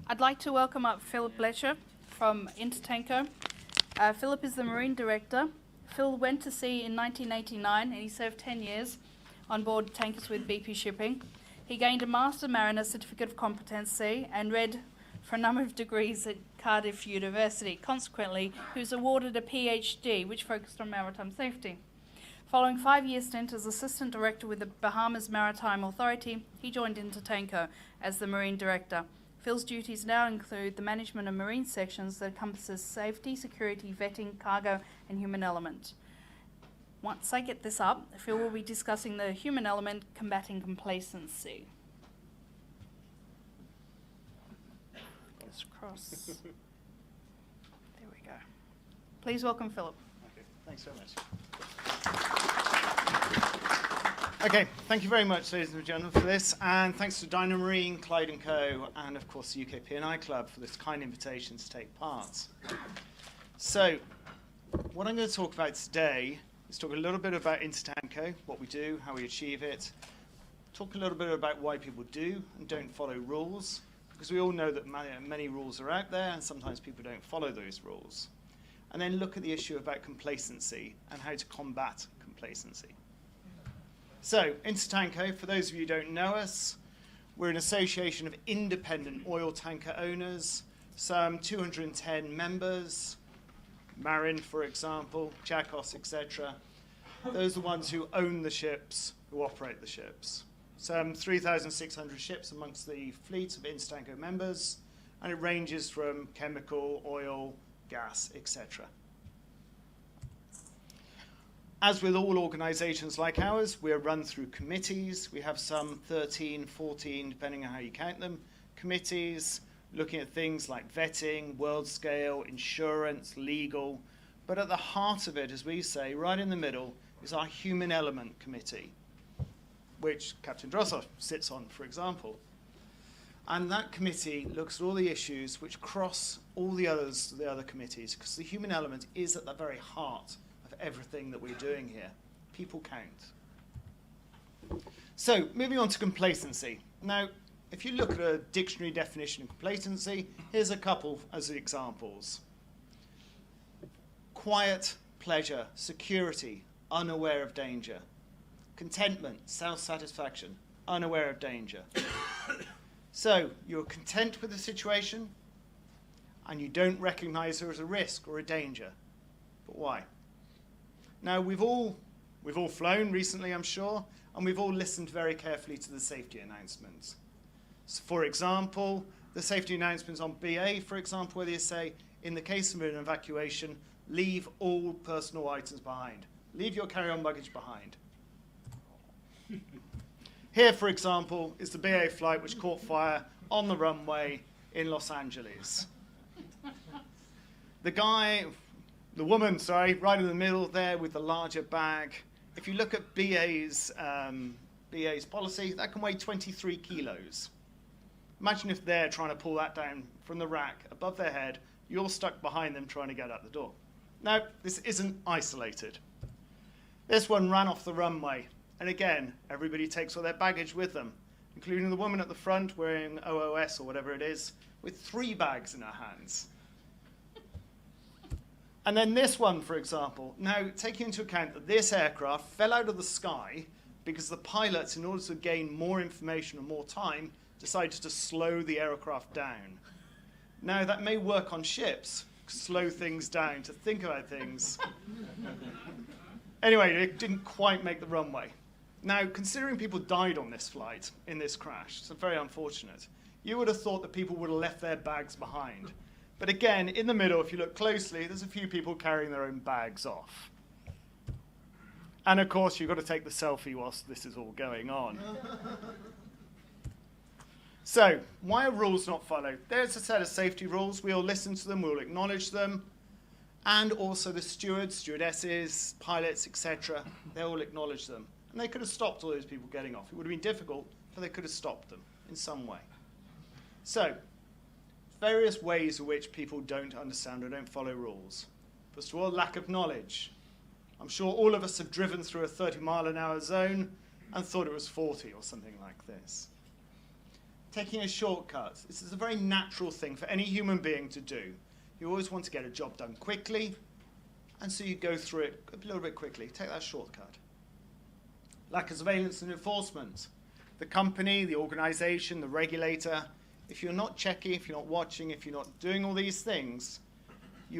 I'd like to welcome up Phillip Belcher from Intertanko. Phillip is the Marine Director. Phil went to sea in 1989 and he served 10 years on board tankers with BP Shipping. He gained a Master Mariner Certificate of Competency and read for a number of degrees at Cardiff University. Consequently, he was awarded a PhD, which focused on maritime safety. Following 5-year stint as Assistant Director with the Bahamas Maritime Authority, he joined Intertanko as the Marine Director. Phil's duties now include the management of marine sections that encompasses safety, security, vetting, cargo, and human element. Once I get this up, Phil will be discussing the human element, combating complacency. Let's cross. There we go. Please welcome Phillip. Okay, thanks so much. Okay, thank you very much, ladies and gentlemen, for this, and thanks to DYNAMARINE, Clyde & Co, and of course the UK P&I Club for this kind invitation to take part. So, what I'm going to talk about today is talk a little bit about Intertanko, what we do, how we achieve it, talk a little bit about why people do and don't follow rules, because we all know that many rules are out there and sometimes people don't follow those rules. And then look at the issue about complacency and how to combat complacency. So, Intertanko, for those of you who don't know us, we're an association of independent oil tanker owners, some 210 members, Marin, for example, Chakos, etc. Those are the ones who own the ships, who operate the ships. Some 3,600 ships amongst the fleet of Intertanko members, and it ranges from chemical, oil, gas, etc. As with all organizations like ours, we're run through committees. We have some 13, 14, depending on how you count them, committees looking at things like vetting, world scale, insurance, legal. But at the heart of it, as we say, right in the middle, is our human element committee, which Captain Drosser sits on, for example. And that committee looks at all the issues which cross all the other committees, because the human element is at the very heart of everything that we're doing here. People count. So, moving on to complacency. Now, if you look at a dictionary definition of complacency, here's a couple as examples. Quiet, pleasure, security, unaware of danger. Contentment, self-satisfaction, unaware of danger. So, you're content with the situation, and you don't recognize there as a risk or a danger. But why? Now, we've all flown recently, I'm sure, and we've all listened very carefully to the safety announcements. So, for example, the safety announcements on BA, for example, where they say, in the case of an evacuation, leave all personal items behind. Leave your carry-on luggage behind. Here, for example, is the BA flight which caught fire on the runway in Los Angeles. The woman, right in the middle there with the larger bag. If you look at BA's policy, that can weigh 23 kilos. Imagine if they're trying to pull that down from the rack above their head, you're stuck behind them trying to get out the door. Now, this isn't isolated. This one ran off the runway. And again, everybody takes all their baggage with them, including the woman at the front wearing OOS or whatever it is, with 3 bags in her hands. And then this one, for example. Now, taking into account that this aircraft fell out of the sky because the pilots, in order to gain more information and more time, decided to slow the aircraft down. Now, that may work on ships, slow things down, to think about things. Anyway, it didn't quite make the runway. Now, considering people died on this flight, in this crash, it's very unfortunate, you would have thought that people would have left their bags behind. But again, in the middle, if you look closely, there's a few people carrying their own bags off. And of course, you've got to take the selfie whilst this is all going on. So, why are rules not followed? There's a set of safety rules. We all listen to them, we'll acknowledge them. And also the stewards, stewardesses, pilots, etc., they all acknowledge them. And they could have stopped all those people getting off. It would have been difficult, but they could have stopped them in some way. So, various ways in which people don't understand or don't follow rules. First of all, lack of knowledge. I'm sure all of us have driven through a 30-mile-an-hour zone and thought it was 40 or something like this. taking a shortcut. This is a very natural thing for any human being to do. You always want to get a job done quickly, and so you go through it a little bit quickly. Take that shortcut. Lack of surveillance and enforcement. The company, the organization, the regulator, if you're not checking, if you're not watching, if you're not doing all these things, the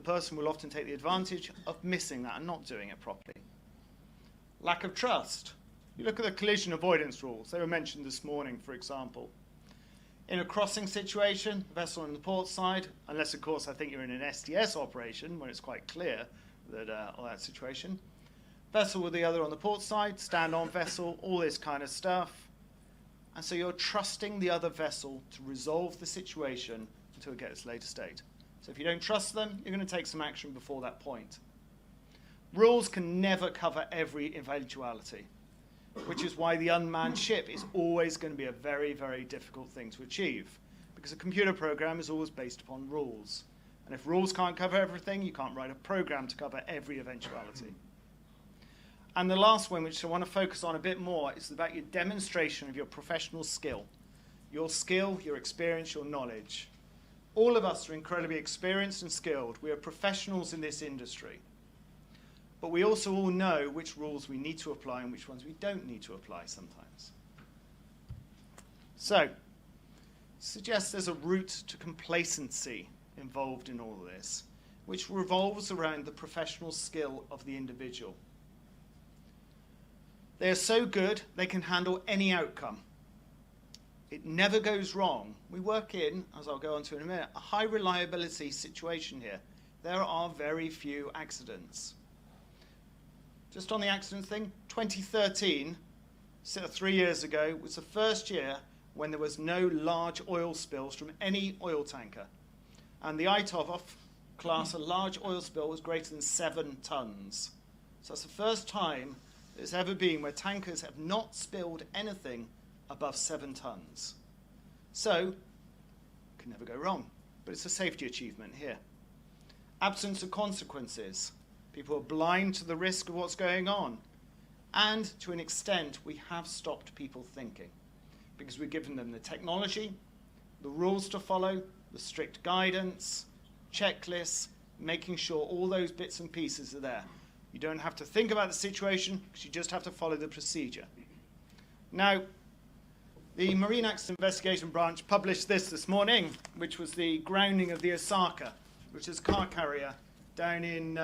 person will often take the advantage of missing that and not doing it properly. Lack of trust. You look at the collision avoidance rules. They were mentioned this morning, for example. In a crossing situation, vessel on the port side, unless, of course, I think you're in an STS operation, when it's quite clear that all that situation. Vessel with the other on the port side, stand on vessel, all this kind of stuff. And so you're trusting the other vessel to resolve the situation until it gets to a later state. So if you don't trust them, you're going to take some action before that point. Rules can never cover every eventuality, which is why the unmanned ship is always going to be a very, very difficult thing to achieve, because a computer program is always based upon rules. And if rules can't cover everything, you can't write a program to cover every eventuality. And the last one, which I want to focus on a bit more, is about your demonstration of your professional skill. Your skill, your experience, your knowledge. All of us are incredibly experienced and skilled. We are professionals in this industry. But we also all know which rules we need to apply and which ones we don't need to apply sometimes. So, suggests there's a route to complacency involved in all of this, which revolves around the professional skill of the individual. They are so good, they can handle any outcome. It never goes wrong. We work in, as I'll go on to in a minute, a high reliability situation here. There are very few accidents. Just on the accident thing, 2013, so 3 years ago, was the first year when there was no large oil spills from any oil tanker. And the ITOV class, a large oil spill, was greater than 7 tons. So that's the first time there's ever been where tankers have not spilled anything above 7 tons. So, can never go wrong. But it's a safety achievement here. Absence of consequences. People are blind to the risk of what's going on. And to an extent, we have stopped people thinking, because we've given them the technology, the rules to follow, the strict guidance, checklists, making sure all those bits and pieces are there. You don't have to think about the situation, because you just have to follow the procedure. Now, the Marine Accident Investigation Branch published this morning, which was the grounding of the Osaka, which is a car carrier down in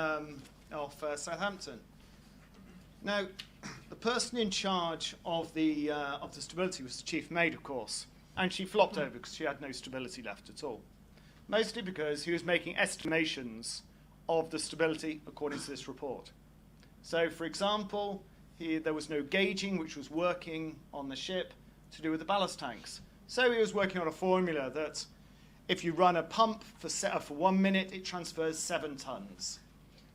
off Southampton. Now, the person in charge of the stability was the chief mate, of course, and she flopped over because she had no stability left at all. Mostly because he was making estimations of the stability according to this report. So, for example, there was no gauging which was working on the ship to do with the ballast tanks. So he was working on a formula that if you run a pump for 1 minute, it transfers 7 tons.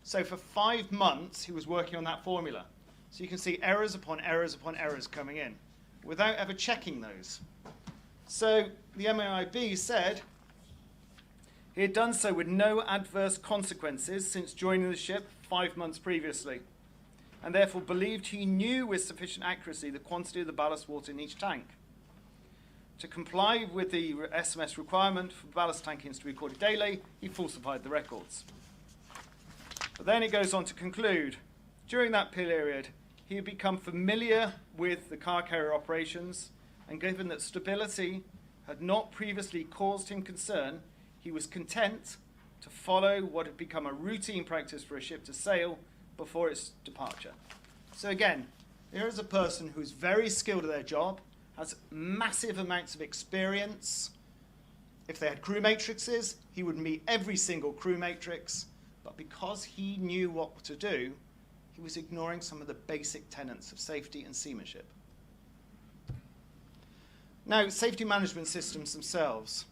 So for 5 months, he was working on that formula. So you can see errors upon errors upon errors coming in without ever checking those. So the MAIB said he had done so with no adverse consequences since joining the ship 5 months previously, and therefore believed he knew with sufficient accuracy the quantity of the ballast water in each tank. To comply with the SMS requirement for ballast tankings to be recorded daily, he falsified the records. But then it goes on to conclude, during that period, he had become familiar with the car carrier operations, and given that stability had not previously caused him concern, he was content to follow what had become a routine practice for a ship to sail before its departure. So again, here is a person who's very skilled at their job, has massive amounts of experience. If they had crew matrices, he would meet every single crew matrix, but because he knew what to do, he was ignoring some of the basic tenets of safety and seamanship. Now, safety management systems themselves.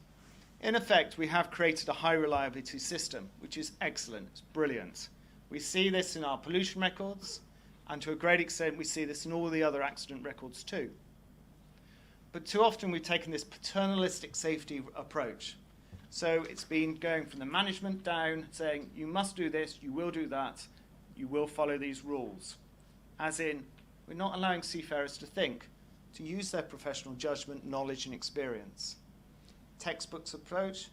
In effect, we have created a high reliability system, which is excellent, it's brilliant. We see this in our pollution records, and to a great extent we see this in all the other accident records too. But too often we've taken this paternalistic safety approach. So it's been going from the management down, saying you must do this, you will do that, you will follow these rules. As in, we're not allowing seafarers to think, to use their professional judgment, knowledge, and experience. Textbook's approach,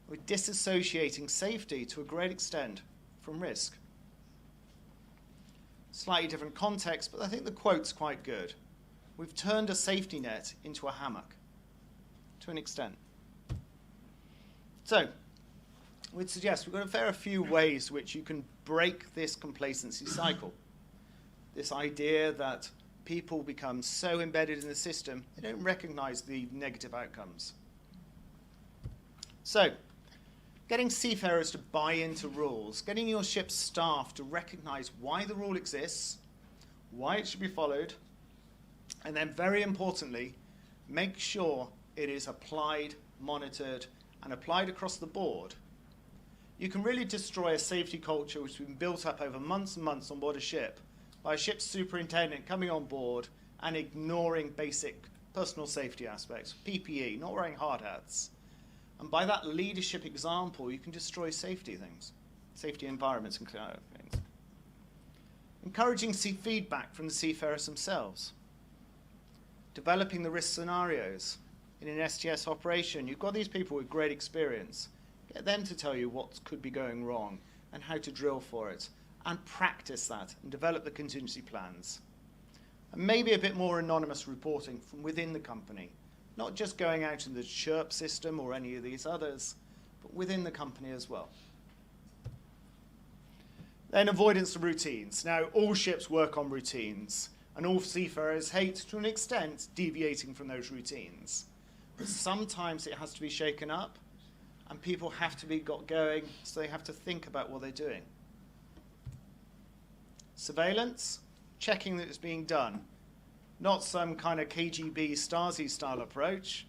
we're disassociating safety to a great extent from risk. Slightly different context, but I think the quote's quite good. We've turned a safety net into a hammock, to an extent. So, we'd suggest we've got a fair few ways which you can break this complacency cycle. This idea that people become so embedded in the system, they don't recognize the negative outcomes. So, getting seafarers to buy into rules, getting your ship's staff to recognize why the rule exists, why it should be followed, and then very importantly, make sure it is applied, monitored, and applied across the board. You can really destroy a safety culture which has been built up over months and months on board a ship by a ship's superintendent coming on board and ignoring basic personal safety aspects, PPE, not wearing hard hats. And by that leadership example, you can destroy safety things, safety environments and things. Encouraging feedback from the seafarers themselves. Developing the risk scenarios. In an STS operation, you've got these people with great experience. Get them to tell you what could be going wrong and how to drill for it, and practice that and develop the contingency plans. And maybe a bit more anonymous reporting from within the company, not just going out in the chirp system or any of these others, but within the company as well. Then avoidance of routines. Now, all ships work on routines, and all seafarers hate, to an extent, deviating from those routines. But sometimes it has to be shaken up, and people have to be got going, so they have to think about what they're doing. Surveillance, checking that it's being done. Not some kind of KGB Stasi-style approach,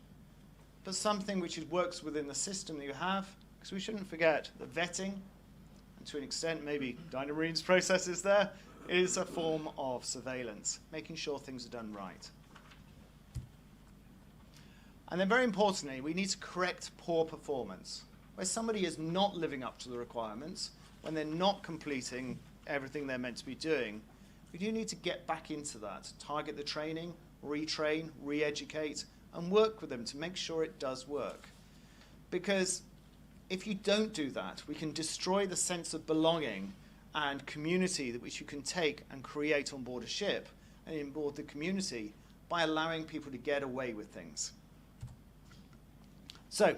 but something which works within the system that you have, because we shouldn't forget that vetting, and to an extent maybe DYNAMARINE's processes there, is a form of surveillance, making sure things are done right. And then very importantly, we need to correct poor performance. Where somebody is not living up to the requirements, when they're not completing everything they're meant to be doing, we do need to get back into that, target the training, retrain, re-educate, and work with them to make sure it does work. Because if you don't do that, we can destroy the sense of belonging and community that which you can take and create on board a ship and in board the community by allowing people to get away with things. So,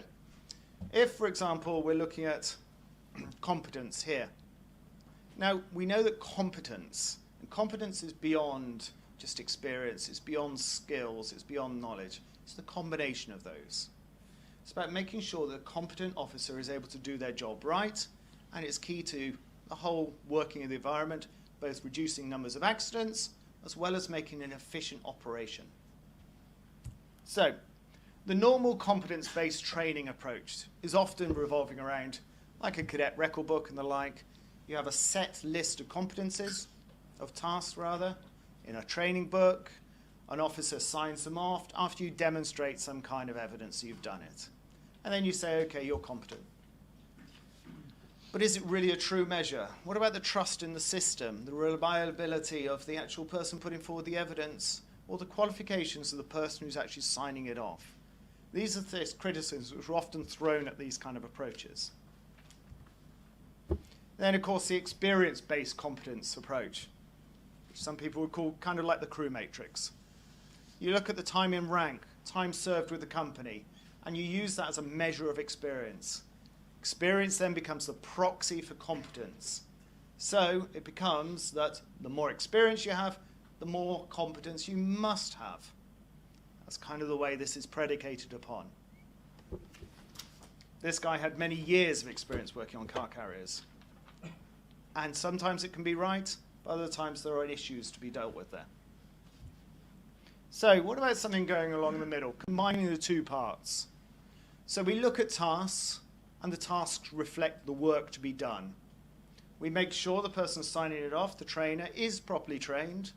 if, for example, we're looking at competence here. Now, we know that competence is beyond just experience, it's beyond skills, it's beyond knowledge. It's the combination of those. It's about making sure that a competent officer is able to do their job right, and it's key to the whole working of the environment, both reducing numbers of accidents, as well as making an efficient operation. So, the normal competence-based training approach is often revolving around, like a cadet record book and the like, you have a set list of competencies, of tasks rather, in a training book. An officer signs them off after you demonstrate some kind of evidence you've done it. And then you say, okay, you're competent. But is it really a true measure? What about the trust in the system, the reliability of the actual person putting forward the evidence, or the qualifications of the person who's actually signing it off? These are the criticisms which are often thrown at these kind of approaches. Then, of course, the experience-based competence approach, which some people would call kind of like the crew matrix. You look at the time in rank, time served with the company, and you use that as a measure of experience. Experience then becomes the proxy for competence. So it becomes that the more experience you have, the more competence you must have. That's kind of the way this is predicated upon. This guy had many years of experience working on car carriers. And sometimes it can be right, but other times there are issues to be dealt with there. So what about something going along the middle, combining the two parts? So we look at tasks, and the tasks reflect the work to be done. We make sure the person signing it off, the trainer, is properly trained,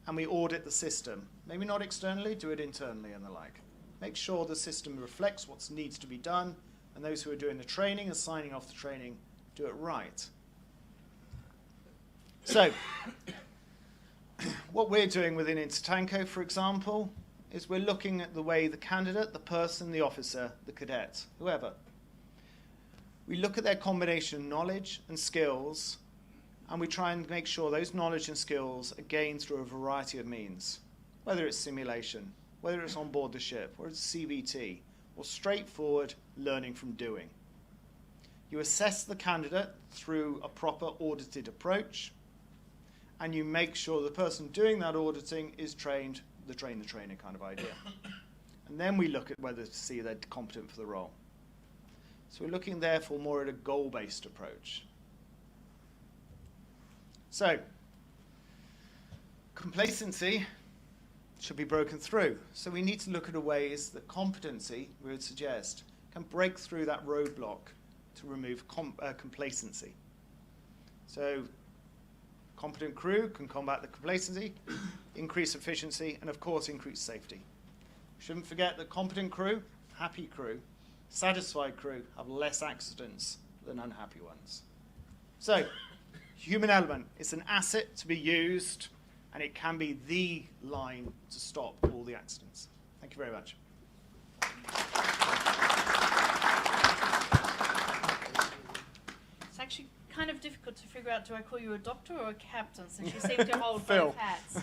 and we audit the system. Maybe not externally, do it internally and the like. Make sure the system reflects what needs to be done, and those who are doing the training and signing off the training do it right. So, what we're doing within Intertanko, for example, is we're looking at the way the candidate, the person, the officer, the cadet, whoever, we look at their combination of knowledge and skills, and we try and make sure those knowledge and skills are gained through a variety of means, whether it's simulation, whether it's on board the ship, or it's CVT, or straightforward learning from doing. You assess the candidate through a proper audited approach, and you make sure the person doing that auditing is trained, the trainer kind of idea. And then we look at whether to see they're competent for the role. So we're looking therefore more at a goal-based approach. So, complacency should be broken through. So we need to look at ways that competency, we would suggest, can break through that roadblock to remove complacency. So competent crew can combat the complacency, increase efficiency, and of course increase safety. Shouldn't forget that competent crew, happy crew, satisfied crew have less accidents than unhappy ones. So, human element is an asset to be used, and it can be the line to stop all the accidents. Thank you very much. It's actually kind of difficult to figure out, do I call you a doctor or a captain, since you seem to hold Phil. both hats.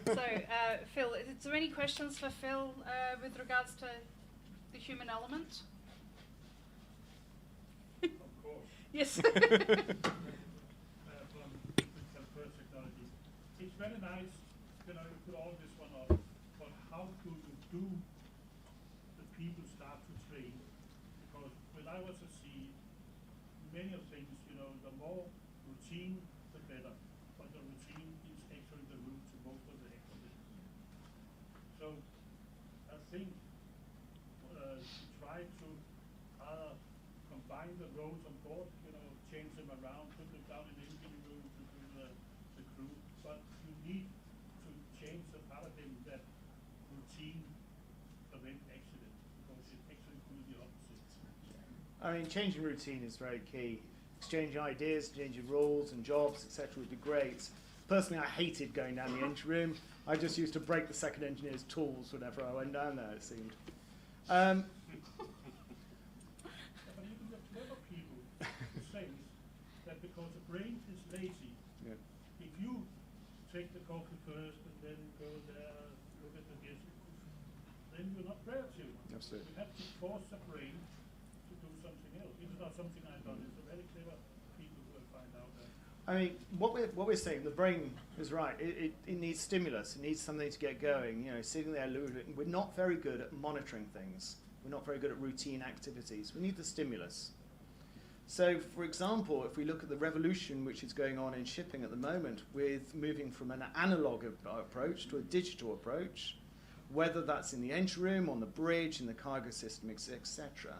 So, Phil, is there any questions for Phil with regards to the human element? Of course. Yes. From technology. It's very nice, you know, you put all this one up, but how do you do the people start to train? Because when I was at sea, many of things, you know, the more routine, the better. But the routine is actually the root to most of the activities. So I think to try to combine the roles on board, you know, change them around, put them down in the engine room to do the crew. But you need to change the paradigm that routine prevents accident, because it actually do the opposite. I mean, changing routine is very key. Exchanging ideas, changing rules and jobs, etc. would be great. Personally, I hated going down the engine room. I just used to break the second engineer's tools whenever I went down there, it seemed. But even the clever people say that because the brain is lazy, Yeah. if you take the coffee first and then go there, look at the guest, then you're not creative. Absolutely. You have to force the brain to do something else. It's not something I've done. It's a very clever people who will find out that. I mean, what we're saying, the brain is right. It needs stimulus. It needs something to get going. You know, sitting there, we're not very good at monitoring things. We're not very good at routine activities. We need the stimulus. So, for example, if we look at the revolution which is going on in shipping at the moment, with moving from an analog approach to a digital approach, whether that's in the engine room, on the bridge, in the cargo system, etc.,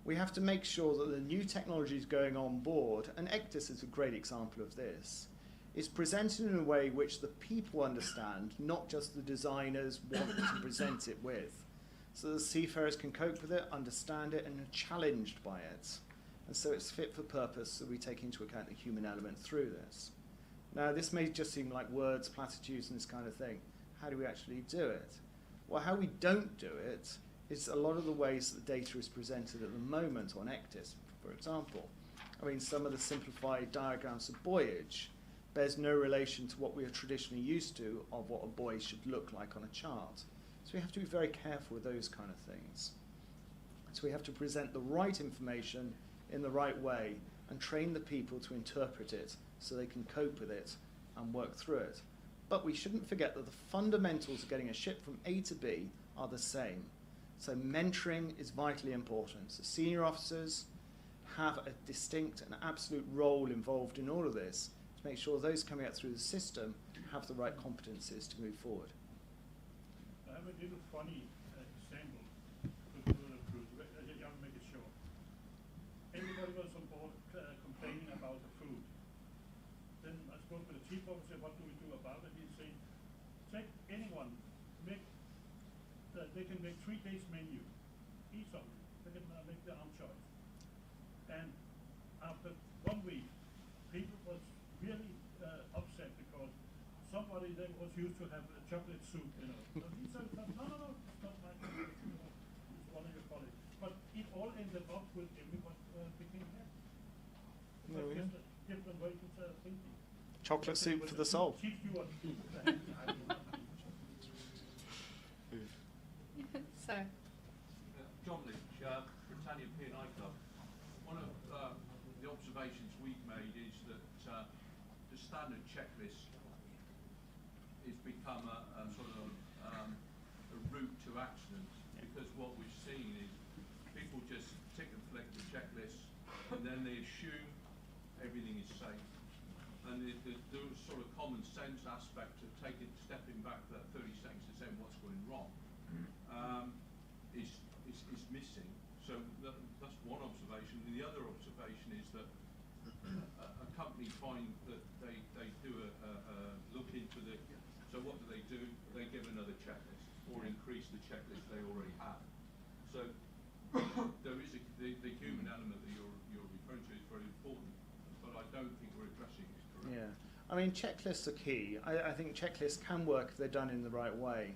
we have to make sure that the new technologies going on board, and ECDIS is a great example of this, is presented in a way which the people understand, not just the designers want to present it with. So the seafarers can cope with it, understand it, and are challenged by it. And so it's fit for purpose, so we take into account the human element through this. Now, this may just seem like words, platitudes, and this kind of thing. How do we actually do it? Well, how we don't do it is a lot of the ways that data is presented at the moment on ECDIS, for example. I mean, some of the simplified diagrams of buoyage bears no relation to what we are traditionally used to of what a buoy should look like on a chart. So we have to be very careful with those kind of things. So we have to present the right information in the right way and train the people to interpret it so they can cope with it and work through it. But we shouldn't forget that the fundamentals of getting a ship from A to B are the same. So mentoring is vitally important. So senior officers have a distinct and absolute role involved in all of this to make sure those coming out through the system have the right competencies to move forward. I have a little funny example to make it short. Everybody was on board complaining about the food. Then I spoke with the chief officer, what do we do about it? He'd say, take anyone, they can make 3 days menu, each of them, they can make their own choice. And after 1 week, people was really upset because somebody that was used to have a chocolate soup, you know. So he said, no, different ways of thinking. Chocolate soup for the soul. Keep you on. So, John Lynch, Britannia P&I Club. One of the observations we've made is that the standard checklist has become a sort of a route to accident, because what we've seen is people just tick and flick the checklist and then they assume everything is safe. And the sort of common sense aspect of stepping back that 30 seconds to saying what's going wrong is missing. So that's one observation. And the other observation is that a company find that they do a look into the, so what do? They give another checklist or increase the checklist they already have. So there is the human element that you're referring to is very important, but I don't think we're addressing it correctly. Yeah, I mean, checklists are key. I think checklists can work if they're done in the right way.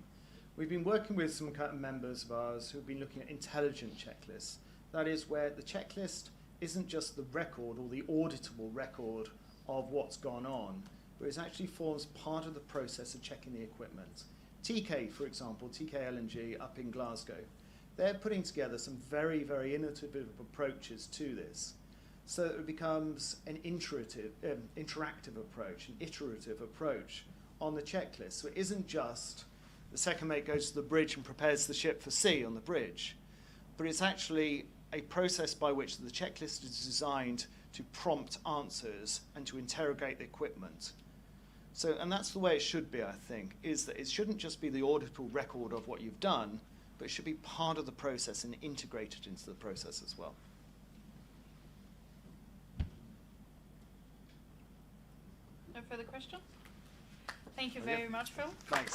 We've been working with some kind of members of ours who've been looking at intelligent checklists. That is where the checklist isn't just the record or the auditable record of what's gone on, but it actually forms part of the process of checking the equipment. TK, for example, TK LNG up in Glasgow, they're putting together some very, very innovative approaches to this, so that it becomes an interactive approach, an iterative approach on the checklist. So it isn't just the second mate goes to the bridge and prepares the ship for sea on the bridge, but it's actually a process by which the checklist is designed to prompt answers and to interrogate the equipment. So, and that's the way it should be, I think, is that it shouldn't just be the auditable record of what you've done, but it should be part of the process and integrated into the process as well. no further questions? Thank you very much, Phil. Thanks.